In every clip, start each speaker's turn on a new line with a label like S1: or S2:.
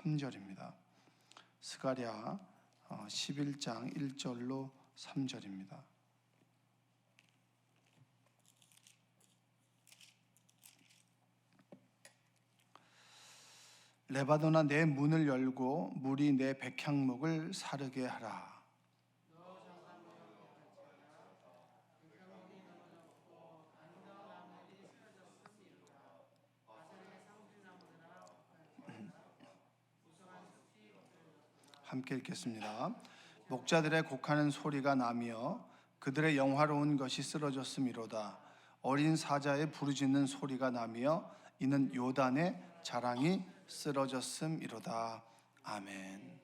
S1: 3절입니다. 스가랴 11장 1절로 3절입니다. 레바논아, 내 문을 열고 물이 내 백향목을 사르게 하라. 함께 읽겠습니다. 목자들의 곡하는 소리가 나며 그들의 영화로운 것이 쓰러졌음이로다. 어린 사자의 부르짖는 소리가 나며 이는 요단의 자랑이 쓰러졌음이로다. 아멘.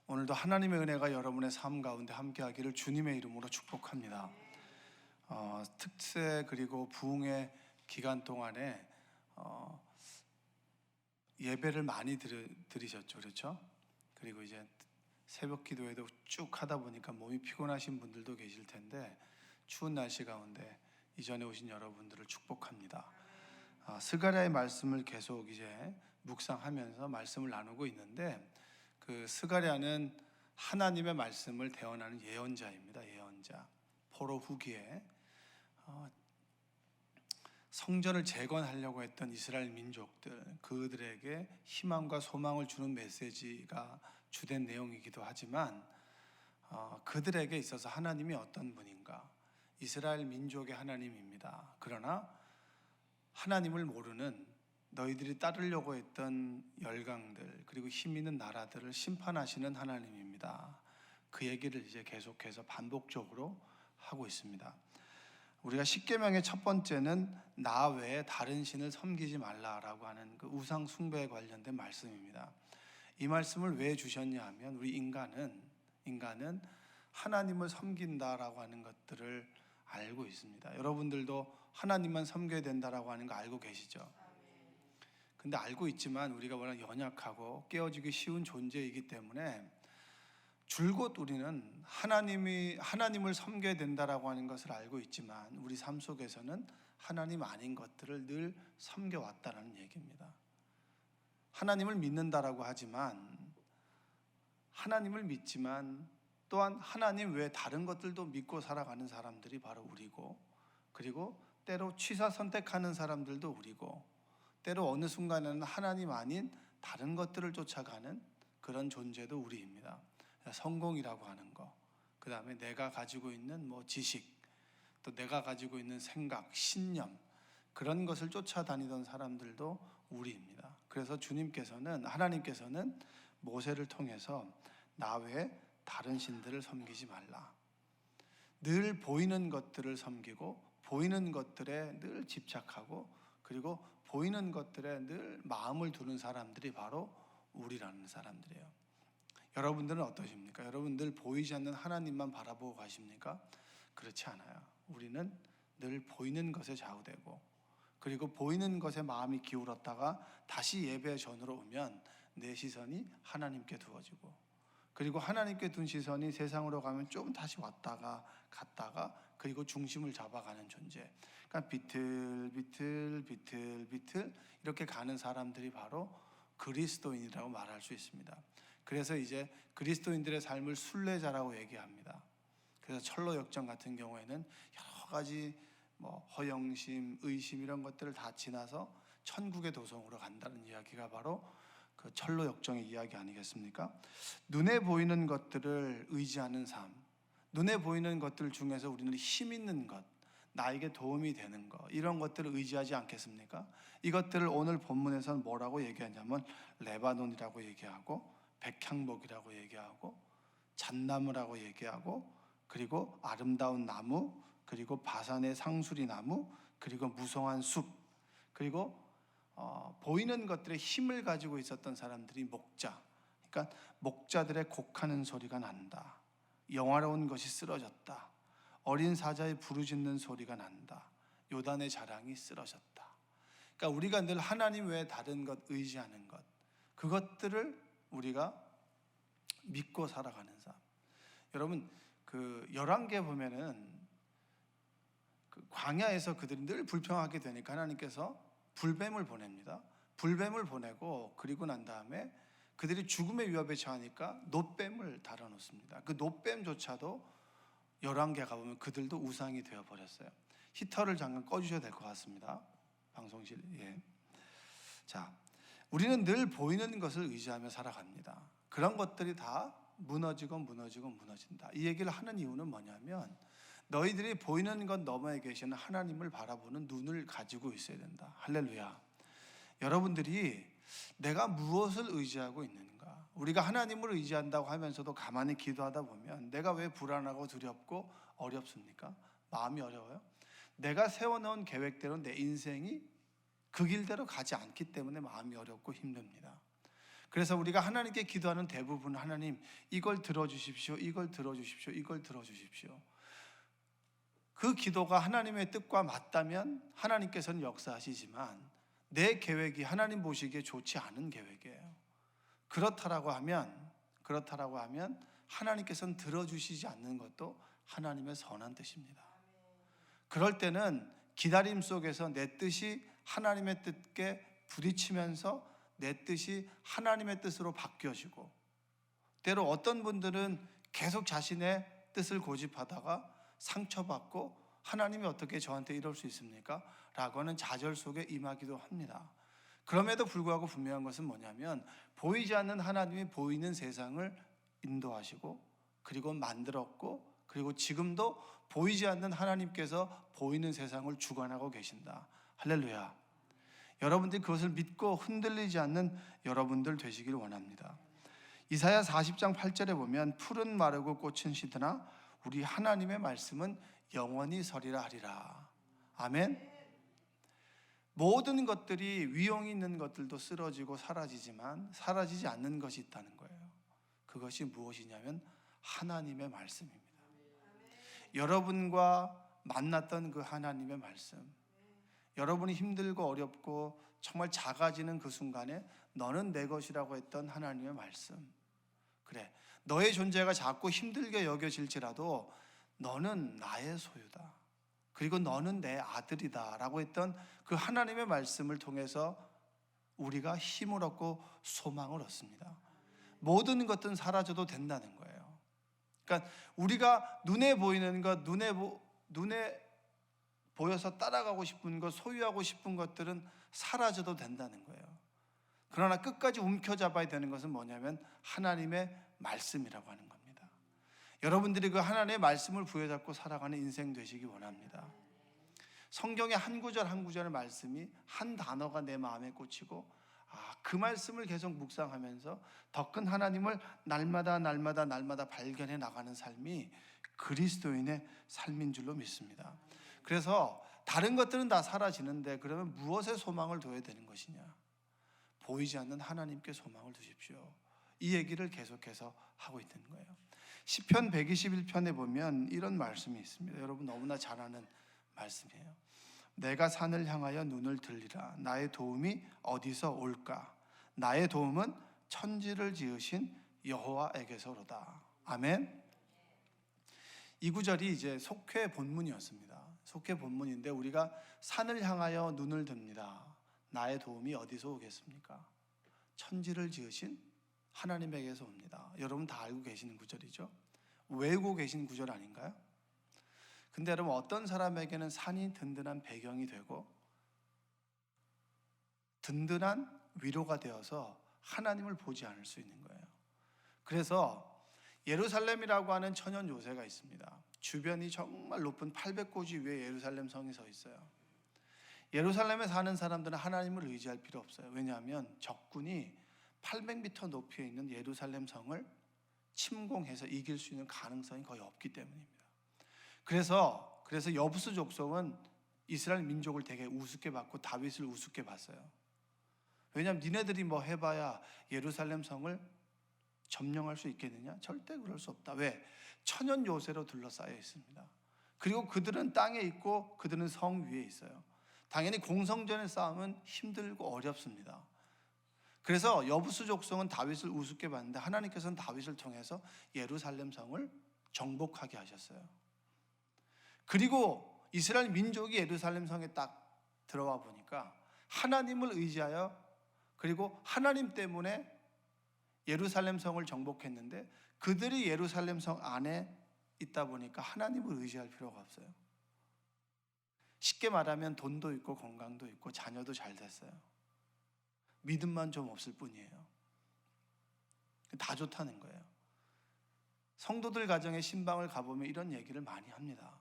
S1: 오늘도 하나님의 은혜가 여러분의 삶 가운데 함께하기를 주님의 이름으로 축복합니다. 특세 그리고 부흥의 기간 동안에 예배를 많이 드리셨죠, 그렇죠? 그리고 이제 새벽 기도회도 쭉 하다 보니까 몸이 피곤하신 분들도 계실 텐데 추운 날씨 가운데 이전에 오신 여러분들을 축복합니다. 스가랴의 말씀을 계속 이제 묵상하면서 말씀을 나누고 있는데, 그 스가랴는 하나님의 말씀을 대언하는 예언자입니다. 예언자. 포로 후기에 성전을 재건하려고 했던 이스라엘 민족들, 그들에게 희망과 소망을 주는 메시지가 주된 내용이기도 하지만 그들에게 있어서 하나님이 어떤 분인가, 이스라엘 민족의 하나님입니다. 그러나 하나님을 모르는 너희들이 따르려고 했던 열강들 그리고 힘 있는 나라들을 심판하시는 하나님입니다. 그 얘기를 이제 계속해서 반복적으로 하고 있습니다. 우리가 십계명의 첫 번째는 나 외에 다른 신을 섬기지 말라라고 하는 그 우상 숭배에 관련된 말씀입니다. 이 말씀을 왜 주셨냐 하면 우리 인간은 하나님을 섬긴다라고 하는 것들을 알고 있습니다. 여러분들도 하나님만 섬겨야 된다라고 하는 거 알고 계시죠? 근데 알고 있지만 우리가 워낙 연약하고 깨어지기 쉬운 존재이기 때문에 줄곧 우리는 하나님을 섬겨야 된다라고 하는 것을 알고 있지만 우리 삶 속에서는 하나님 아닌 것들을 늘 섬겨왔다는 얘기입니다. 하나님을 믿는다라고 하지만, 하나님을 믿지만 또한 하나님 외에 다른 것들도 믿고 살아가는 사람들이 바로 우리고, 그리고 때로 취사 선택하는 사람들도 우리고, 때로 어느 순간에는 하나님 아닌 다른 것들을 쫓아가는 그런 존재도 우리입니다. 성공이라고 하는 거, 그 다음에 내가 가지고 있는 지식, 또 내가 가지고 있는 생각, 신념, 그런 것을 쫓아다니던 사람들도 우리입니다. 그래서 하나님께서는 모세를 통해서 나 외에 다른 신들을 섬기지 말라. 늘 보이는 것들을 섬기고 보이는 것들에 늘 집착하고 그리고 보이는 것들에 늘 마음을 두는 사람들이 바로 우리라는 사람들이에요. 여러분들은 어떠십니까? 여러분들 보이지 않는 하나님만 바라보고 가십니까? 그렇지 않아요. 우리는 늘 보이는 것에 좌우되고, 그리고 보이는 것에 마음이 기울었다가 다시 예배 전으로 오면 내 시선이 하나님께 두어지고, 그리고 하나님께 둔 시선이 세상으로 가면 좀 다시 왔다가 갔다가 그리고 중심을 잡아가는 존재. 그러니까 비틀 이렇게 가는 사람들이 바로 그리스도인이라고 말할 수 있습니다. 그래서 이제 그리스도인들의 삶을 순례자라고 얘기합니다. 그래서 철로 역정 같은 경우에는 여러 가지 허영심, 의심 이런 것들을 다 지나서 천국의 도성으로 간다는 이야기가 바로 그 철로 역정의 이야기 아니겠습니까? 눈에 보이는 것들을 의지하는 삶, 눈에 보이는 것들 중에서 우리는 힘 있는 것, 나에게 도움이 되는 것, 이런 것들을 의지하지 않겠습니까? 이것들을 오늘 본문에서는 뭐라고 얘기하냐면 레바논이라고 얘기하고, 백향목이라고 얘기하고, 잣나무라고 얘기하고, 그리고 아름다운 나무, 그리고 바산의 상수리 나무, 그리고 무성한 숲, 그리고 보이는 것들의 힘을 가지고 있었던 사람들이 목자. 그러니까 목자들의 곡하는 소리가 난다. 영화로운 것이 쓰러졌다. 어린 사자의 부르짖는 소리가 난다. 요단의 자랑이 쓰러졌다. 그러니까 우리가 늘 하나님 외에 다른 것, 의지하는 것, 그것들을 우리가 믿고 살아가는 삶. 여러분, 그 열왕기에 보면은 그 광야에서 그들이 늘 불평하게 되니까 하나님께서 불뱀을 보냅니다. 불뱀을 보내고, 그리고 난 다음에 그들이 죽음의 위협에 처하니까 놋뱀을 달아놓습니다. 그 놋뱀조차도 열왕기에 가보면 그들도 우상이 되어버렸어요. 히터를 잠깐 꺼주셔야 될 것 같습니다. 방송실. 예. 자, 우리는 늘 보이는 것을 의지하며 살아갑니다. 그런 것들이 다 무너진다. 이 얘기를 하는 이유는 뭐냐면 너희들이 보이는 것 너머에 계시는 하나님을 바라보는 눈을 가지고 있어야 된다. 할렐루야. 여러분들이 내가 무엇을 의지하고 있는가? 우리가 하나님을 의지한다고 하면서도 가만히 기도하다 보면 내가 왜 불안하고 두렵고 어렵습니까? 마음이 어려워요? 내가 세워놓은 계획대로 내 인생이 그 길대로 가지 않기 때문에 마음이 어렵고 힘듭니다. 그래서 우리가 하나님께 기도하는 대부분 하나님 이걸 들어주십시오. 이걸 들어주십시오. 이걸 들어주십시오. 그 기도가 하나님의 뜻과 맞다면 하나님께서는 역사하시지만 내 계획이 하나님 보시기에 좋지 않은 계획이에요. 그렇다라고 하면 하나님께서는 들어주시지 않는 것도 하나님의 선한 뜻입니다. 그럴 때는 기다림 속에서 내 뜻이 하나님의 뜻께 부딪히면서 내 뜻이 하나님의 뜻으로 바뀌어지고, 때로 어떤 분들은 계속 자신의 뜻을 고집하다가 상처받고 하나님이 어떻게 저한테 이럴 수 있습니까? 라고 하는 좌절 속에 임하기도 합니다. 그럼에도 불구하고 분명한 것은 뭐냐면 보이지 않는 하나님이 보이는 세상을 인도하시고 그리고 만들었고 그리고 지금도 보이지 않는 하나님께서 보이는 세상을 주관하고 계신다. 할렐루야. 여러분들이 그것을 믿고 흔들리지 않는 여러분들 되시길 원합니다. 이사야 40장 8절에 보면 푸른 마르고 꽃은 시드나 우리 하나님의 말씀은 영원히 서리라 하리라. 아멘. 모든 것들이 위용이 있는 것들도 쓰러지고 사라지지만 사라지지 않는 것이 있다는 거예요. 그것이 무엇이냐면 하나님의 말씀입니다. 여러분과 만났던 그 하나님의 말씀, 여러분이 힘들고 어렵고 정말 작아지는 그 순간에 너는 내 것이라고 했던 하나님의 말씀, 그래, 너의 존재가 작고 힘들게 여겨질지라도 너는 나의 소유다, 그리고 너는 내 아들이다 라고 했던 그 하나님의 말씀을 통해서 우리가 힘을 얻고 소망을 얻습니다. 모든 것들은 사라져도 된다는 거예요. 그러니까 우리가 눈에 보이는 것, 눈에 보여서 따라가고 싶은 것, 소유하고 싶은 것들은 사라져도 된다는 거예요. 그러나 끝까지 움켜잡아야 되는 것은 뭐냐면 하나님의 말씀이라고 하는 겁니다. 여러분들이 그 하나님의 말씀을 부여잡고 살아가는 인생 되시기 원합니다. 성경의 한 구절 한 구절의 말씀이 한 단어가 내 마음에 꽂히고 그 말씀을 계속 묵상하면서 더 큰 하나님을 날마다 발견해 나가는 삶이 그리스도인의 삶인 줄로 믿습니다. 그래서 다른 것들은 다 사라지는데 그러면 무엇에 소망을 둬야 되는 것이냐? 보이지 않는 하나님께 소망을 두십시오. 이 얘기를 계속해서 하고 있는 거예요. 시편 121편에 보면 이런 말씀이 있습니다. 여러분 너무나 잘 아는 말씀이에요. 내가 산을 향하여 눈을 들리라. 나의 도움이 어디서 올까? 나의 도움은 천지를 지으신 여호와에게서로다. 아멘. 이 구절이 이제 속회 본문이었습니다. 속회 본문인데 우리가 산을 향하여 눈을 듭니다. 나의 도움이 어디서 오겠습니까? 천지를 지으신 하나님에게서 옵니다. 여러분 다 알고 계시는 구절이죠. 외우고 계신 구절 아닌가요? 근데 여러분 어떤 사람에게는 산이 든든한 배경이 되고 든든한 위로가 되어서 하나님을 보지 않을 수 있는 거예요. 그래서 예루살렘이라고 하는 천연 요새가 있습니다. 주변이 정말 높은 800고지 위에 예루살렘 성이 서 있어요. 예루살렘에 사는 사람들은 하나님을 의지할 필요 없어요. 왜냐하면 적군이 800m 높이에 있는 예루살렘 성을 침공해서 이길 수 있는 가능성이 거의 없기 때문입니다. 그래서 여부스 족속은 이스라엘 민족을 되게 우습게 봤고 다윗을 우습게 봤어요. 왜냐하면 니네들이 뭐 해봐야 예루살렘 성을 점령할 수 있겠느냐? 절대 그럴 수 없다. 왜? 천연 요새로 둘러싸여 있습니다. 그리고 그들은 땅에 있고 그들은 성 위에 있어요. 당연히 공성전의 싸움은 힘들고 어렵습니다. 그래서 여부스 족속은 다윗을 우습게 봤는데 하나님께서는 다윗을 통해서 예루살렘 성을 정복하게 하셨어요. 그리고 이스라엘 민족이 예루살렘 성에 딱 들어와 보니까 하나님을 의지하여 그리고 하나님 때문에 예루살렘 성을 정복했는데 그들이 예루살렘 성 안에 있다 보니까 하나님을 의지할 필요가 없어요. 쉽게 말하면 돈도 있고 건강도 있고 자녀도 잘 됐어요. 믿음만 좀 없을 뿐이에요. 다 좋다는 거예요. 성도들 가정에 신방을 가보면 이런 얘기를 많이 합니다.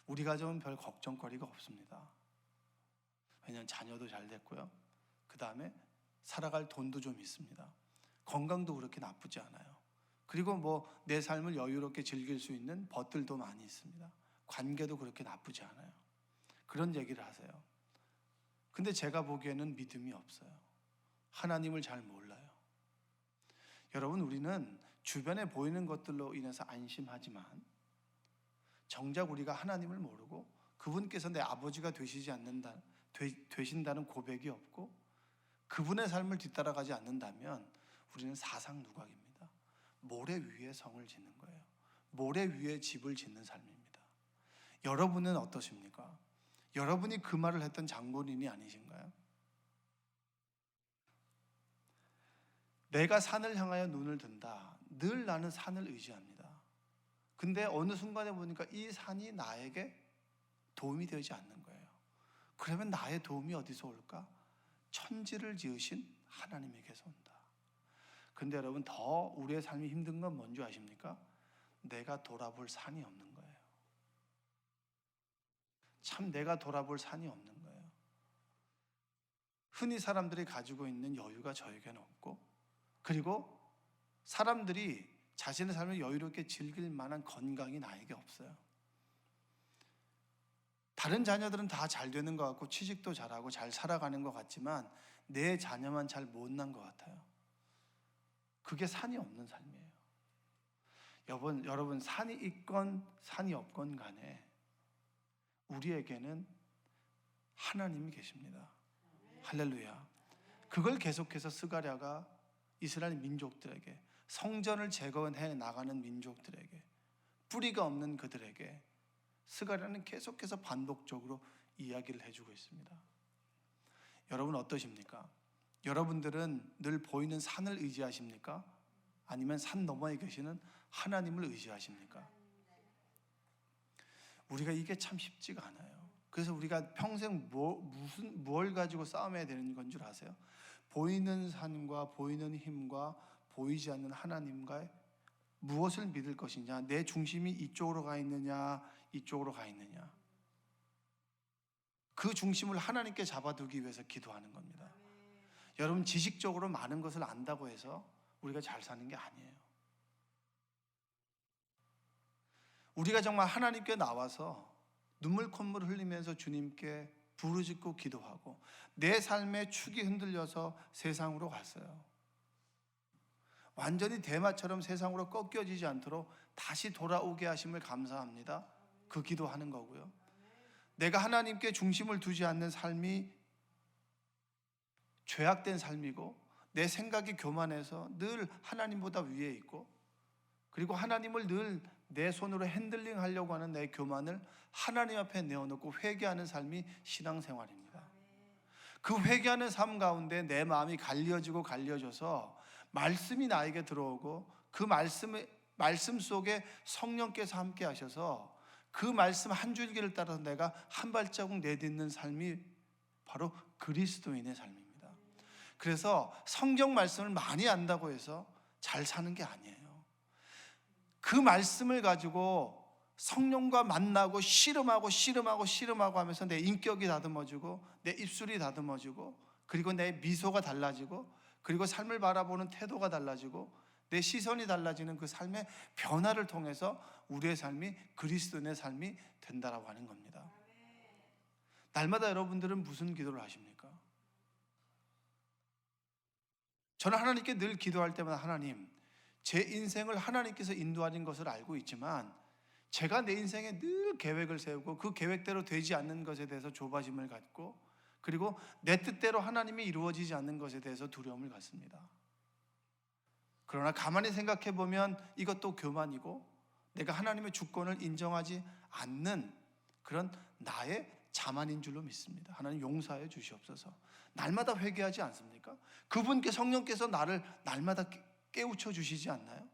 S1: 우리 가정은 별 걱정거리가 없습니다. 왜냐하면 자녀도 잘 됐고요. 그 다음에 살아갈 돈도 좀 있습니다. 건강도 그렇게 나쁘지 않아요. 그리고 뭐 내 삶을 여유롭게 즐길 수 있는 벗들도 많이 있습니다. 관계도 그렇게 나쁘지 않아요. 그런 얘기를 하세요. 근데 제가 보기에는 믿음이 없어요. 하나님을 잘 몰라요. 여러분, 우리는 주변에 보이는 것들로 인해서 안심하지만 정작 우리가 하나님을 모르고 그분께서 내 아버지가 되신다는 고백이 없고 그분의 삶을 뒤따라가지 않는다면 우리는 사상누각입니다. 모래 위에 성을 짓는 거예요. 모래 위에 집을 짓는 삶입니다. 여러분은 어떠십니까? 여러분이 그 말을 했던 장본인이 아니신가요? 내가 산을 향하여 눈을 든다. 늘 나는 산을 의지합니다. 근데 어느 순간에 보니까 이 산이 나에게 도움이 되지 않는 거예요. 그러면 나의 도움이 어디서 올까? 천지를 지으신 하나님에게서 온다. 근데 여러분, 더 우리의 삶이 힘든 건 뭔지 아십니까? 내가 돌아볼 산이 없는 거예요. 참 내가 돌아볼 산이 없는 거예요. 흔히 사람들이 가지고 있는 여유가 저에게는 없고, 그리고 사람들이 자신의 삶을 여유롭게 즐길 만한 건강이 나에게 없어요. 다른 자녀들은 다 잘 되는 것 같고 취직도 잘하고 잘 살아가는 것 같지만 내 자녀만 잘 못난 것 같아요. 그게 산이 없는 삶이에요. 여러분, 산이 있건 산이 없건 간에 우리에게는 하나님이 계십니다. 할렐루야. 그걸 계속해서 스가랴가 이스라엘 민족들에게, 성전을 재건해 나가는 민족들에게, 뿌리가 없는 그들에게 스가랴는 계속해서 반복적으로 이야기를 해주고 있습니다. 여러분 어떠십니까? 여러분들은 늘 보이는 산을 의지하십니까? 아니면 산 너머에 계시는 하나님을 의지하십니까? 우리가 이게 참 쉽지가 않아요. 그래서 우리가 평생 뭘 가지고 싸움해야 되는 건 줄 아세요? 보이는 산과 보이는 힘과 보이지 않는 하나님과 무엇을 믿을 것이냐, 내 중심이 이쪽으로 가 있느냐 이쪽으로 가 있느냐, 그 중심을 하나님께 잡아두기 위해서 기도하는 겁니다. 여러분, 지식적으로 많은 것을 안다고 해서 우리가 잘 사는 게 아니에요. 우리가 정말 하나님께 나와서 눈물 콧물 흘리면서 주님께 부르짖고 기도하고 내 삶의 축이 흔들려서 세상으로 갔어요. 완전히 대마처럼 세상으로 꺾여지지 않도록 다시 돌아오게 하심을 감사합니다. 그 기도하는 거고요. 내가 하나님께 중심을 두지 않는 삶이 죄악된 삶이고 내 생각이 교만해서 늘 하나님보다 위에 있고, 그리고 하나님을 늘 내 손으로 핸들링 하려고 하는 내 교만을 하나님 앞에 내어놓고 회개하는 삶이 신앙생활입니다. 그 회개하는 삶 가운데 내 마음이 갈려져서 말씀이 나에게 들어오고 그 말씀 속에 성령께서 함께 하셔서 그 말씀 한 줄기를 따라서 내가 한 발자국 내딛는 삶이 바로 그리스도인의 삶입니다. 그래서 성경 말씀을 많이 안다고 해서 잘 사는 게 아니에요. 그 말씀을 가지고 성령과 만나고 씨름하고 하면서 내 인격이 다듬어지고 내 입술이 다듬어지고, 그리고 내 미소가 달라지고, 그리고 삶을 바라보는 태도가 달라지고 내 시선이 달라지는 그 삶의 변화를 통해서 우리의 삶이 그리스도인의 삶이 된다라고 하는 겁니다. 날마다 여러분들은 무슨 기도를 하십니까? 저는 하나님께 늘 기도할 때마다, 하나님, 제 인생을 하나님께서 인도하는 것을 알고 있지만 제가 내 인생에 늘 계획을 세우고 그 계획대로 되지 않는 것에 대해서 조바심을 갖고, 그리고 내 뜻대로 하나님이 이루어지지 않는 것에 대해서 두려움을 갖습니다. 그러나 가만히 생각해 보면 이것도 교만이고 내가 하나님의 주권을 인정하지 않는 그런 나의 자만인 줄로 믿습니다. 하나님 용서해 주시옵소서. 날마다 회개하지 않습니까? 그분께 성령께서 나를 날마다 깨우쳐 주시지 않나요?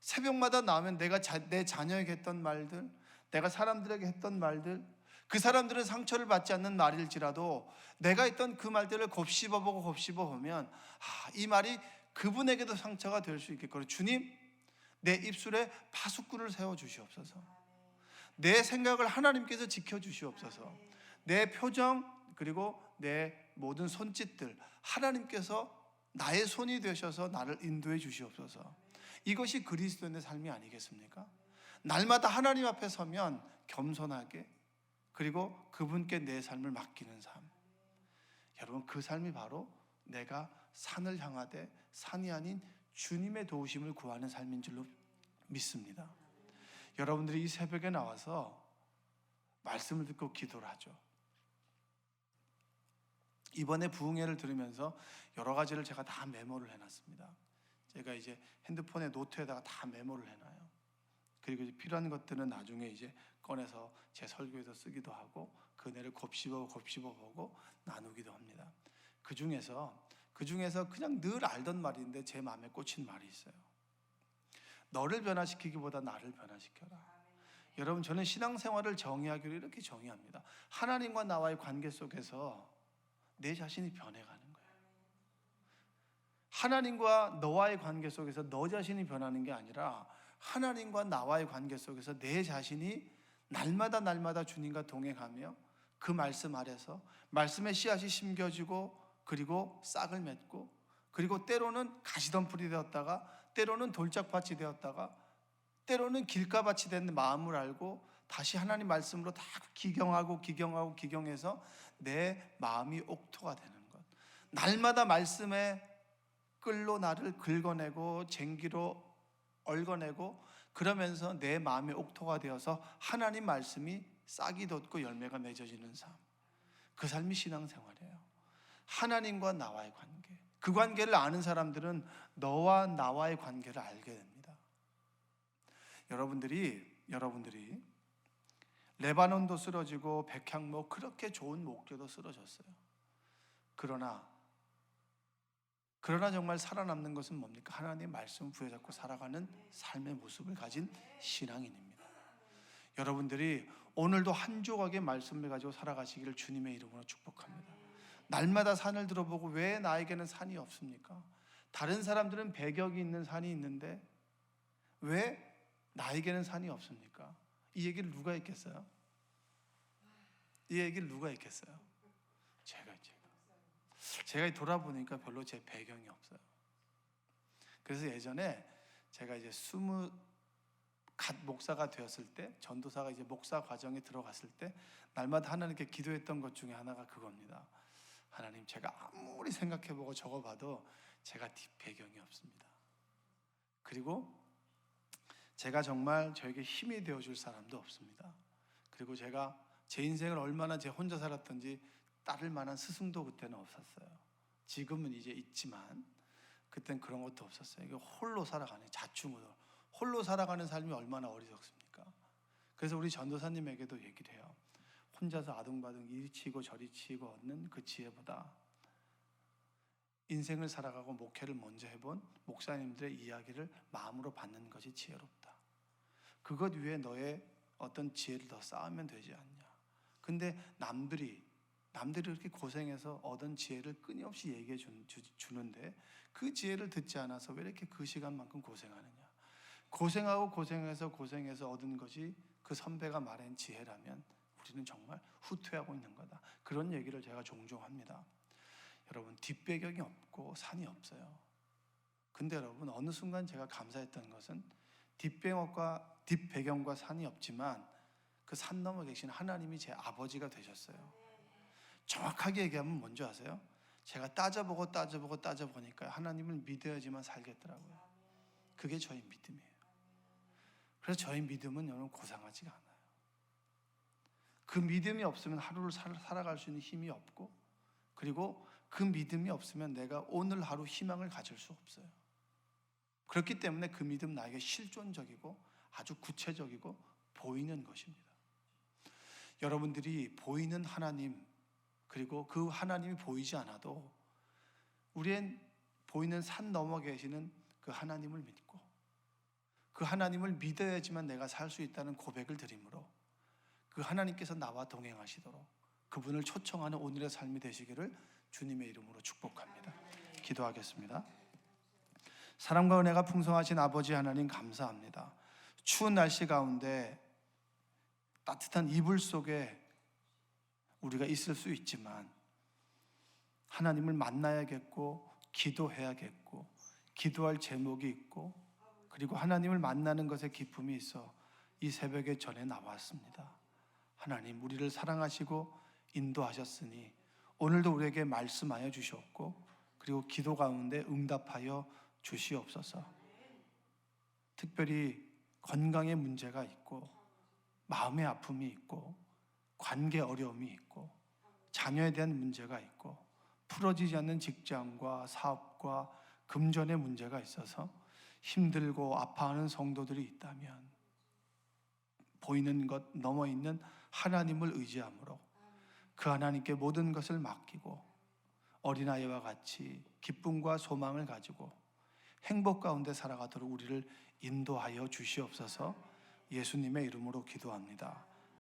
S1: 새벽마다 나오면 내가 내 자녀에게 했던 말들, 내가 사람들에게 했던 말들, 그 사람들은 상처를 받지 않는 말일지라도 내가 했던 그 말들을 곱씹어보고 곱씹어보면 이 말이 그분에게도 상처가 될 수 있겠거든요. 주님, 내 입술에 파수꾼을 세워주시옵소서. 내 생각을 하나님께서 지켜주시옵소서. 내 표정 그리고 내 모든 손짓들 하나님께서 나의 손이 되셔서 나를 인도해 주시옵소서. 이것이 그리스도인의 삶이 아니겠습니까? 날마다 하나님 앞에 서면 겸손하게 그리고 그분께 내 삶을 맡기는 삶. 여러분, 그 삶이 바로 내가 산을 향하되 산이 아닌 주님의 도우심을 구하는 삶인 줄로 믿습니다. 여러분들이 이 새벽에 나와서 말씀을 듣고 기도를 하죠. 이번에 부흥회를 들으면서 여러 가지를 제가 다 메모를 해놨습니다. 제가 이제 핸드폰에 노트에다가 다 메모를 해놔요. 그리고 이제 필요한 것들은 나중에 이제 꺼내서 제 설교에서 쓰기도 하고 그 은혜를 곱씹어보고 나누기도 합니다. 그 중에서 그냥 늘 알던 말인데 제 마음에 꽂힌 말이 있어요. 너를 변화시키기보다 나를 변화시켜라. 여러분, 저는 신앙생활을 정의하기로 이렇게 정의합니다. 하나님과 나와의 관계 속에서 내 자신이 변해가는 거예요. 하나님과 너와의 관계 속에서 너 자신이 변하는 게 아니라 하나님과 나와의 관계 속에서 내 자신이 날마다 주님과 동행하며 그 말씀 아래서 말씀의 씨앗이 심겨지고 그리고 싹을 맺고 그리고 때로는 가시덤불이 되었다가 때로는 돌짝밭이 되었다가 때로는 길가밭이 된 마음을 알고 다시 하나님 말씀으로 다 기경해서 내 마음이 옥토가 되는 것. 날마다 말씀에 끌로 나를 긁어내고 쟁기로 얽어내고 그러면서 내 마음의 옥토가 되어서 하나님 말씀이 싹이 돋고 열매가 맺어지는 삶. 그 삶이 신앙생활이에요. 하나님과 나와의 관계. 그 관계를 아는 사람들은 너와 나와의 관계를 알게 됩니다. 여러분들이 레바논도 쓰러지고 백향목 그렇게 좋은 목재도 쓰러졌어요. 그러나 정말 살아남는 것은 뭡니까? 하나님의 말씀을 부여잡고 살아가는 삶의 모습을 가진 신앙인입니다. 여러분들이 오늘도 한 조각의 말씀을 가지고 살아가시기를 주님의 이름으로 축복합니다. 날마다 산을 들어보고 왜 나에게는 산이 없습니까? 다른 사람들은 배경이 있는 산이 있는데 왜 나에게는 산이 없습니까? 이 얘기를 누가 했겠어요? 제가 돌아보니까 별로 제 배경이 없어요. 그래서 예전에 제가 이제 갓 목사가 되었을 때, 전도사가 이제 목사 과정에 들어갔을 때 날마다 하나님께 기도했던 것 중에 하나가 그겁니다. 하나님, 제가 아무리 생각해보고 적어봐도 제가 뒷배경이 없습니다. 그리고 제가 정말 저에게 힘이 되어줄 사람도 없습니다. 그리고 제가 제 인생을 얼마나 제 혼자 살았던지 따를 만한 스승도 그때는 없었어요. 지금은 이제 있지만 그때는 그런 것도 없었어요. 이게 홀로 살아가는, 자충우돌 홀로 살아가는 삶이 얼마나 어리석습니까? 그래서 우리 전도사님에게도 얘기를 해요. 혼자서 아둥바둥 이리 치고 저리 치고 얻는 그 지혜보다 인생을 살아가고 목회를 먼저 해본 목사님들의 이야기를 마음으로 받는 것이 지혜롭다. 그것 위에 너의 어떤 지혜를 더 쌓으면 되지 않냐. 근데 남들이 이렇게 고생해서 얻은 지혜를 끊임없이 얘기해 주는데 그 지혜를 듣지 않아서 왜 이렇게 그 시간만큼 고생하느냐. 고생해서 얻은 것이 그 선배가 말한 지혜라면 우리는 정말 후퇴하고 있는 거다. 그런 얘기를 제가 종종 합니다. 여러분, 뒷배경이 없고 산이 없어요. 근데 여러분, 어느 순간 제가 감사했던 것은 뒷배경과 산이 없지만 그 산 너머 계신 하나님이 제 아버지가 되셨어요. 정확하게 얘기하면 뭔지 아세요? 제가 따져보니까 하나님을 믿어야지만 살겠더라고요. 그게 저희 믿음이에요. 그래서 저희 믿음은 여러분 고상하지가 않아요. 그 믿음이 없으면 하루를 살아갈 수 있는 힘이 없고, 그리고 그 믿음이 없으면 내가 오늘 하루 희망을 가질 수 없어요. 그렇기 때문에 그 믿음 나에게 실존적이고 아주 구체적이고 보이는 것입니다. 여러분들이 보이는 하나님, 그리고 그 하나님이 보이지 않아도 우리의 보이는 산 너머 계시는 그 하나님을 믿고 그 하나님을 믿어야지만 내가 살 수 있다는 고백을 드림으로 그 하나님께서 나와 동행하시도록 그분을 초청하는 오늘의 삶이 되시기를 주님의 이름으로 축복합니다. 기도하겠습니다. 사랑과 은혜가 풍성하신 아버지 하나님 감사합니다. 추운 날씨 가운데 따뜻한 이불 속에 우리가 있을 수 있지만 하나님을 만나야겠고 기도해야겠고 기도할 제목이 있고 그리고 하나님을 만나는 것에 기쁨이 있어 이 새벽에 전에 나왔습니다. 하나님, 우리를 사랑하시고 인도하셨으니 오늘도 우리에게 말씀하여 주셨고 그리고 기도 가운데 응답하여 주시옵소서. 특별히 건강에 문제가 있고 마음의 아픔이 있고 관계 어려움이 있고 자녀에 대한 문제가 있고 풀어지지 않는 직장과 사업과 금전의 문제가 있어서 힘들고 아파하는 성도들이 있다면 보이는 것 넘어 있는 하나님을 의지함으로 그 하나님께 모든 것을 맡기고 어린아이와 같이 기쁨과 소망을 가지고 행복 가운데 살아가도록 우리를 인도하여 주시옵소서. 예수님의 이름으로 기도합니다.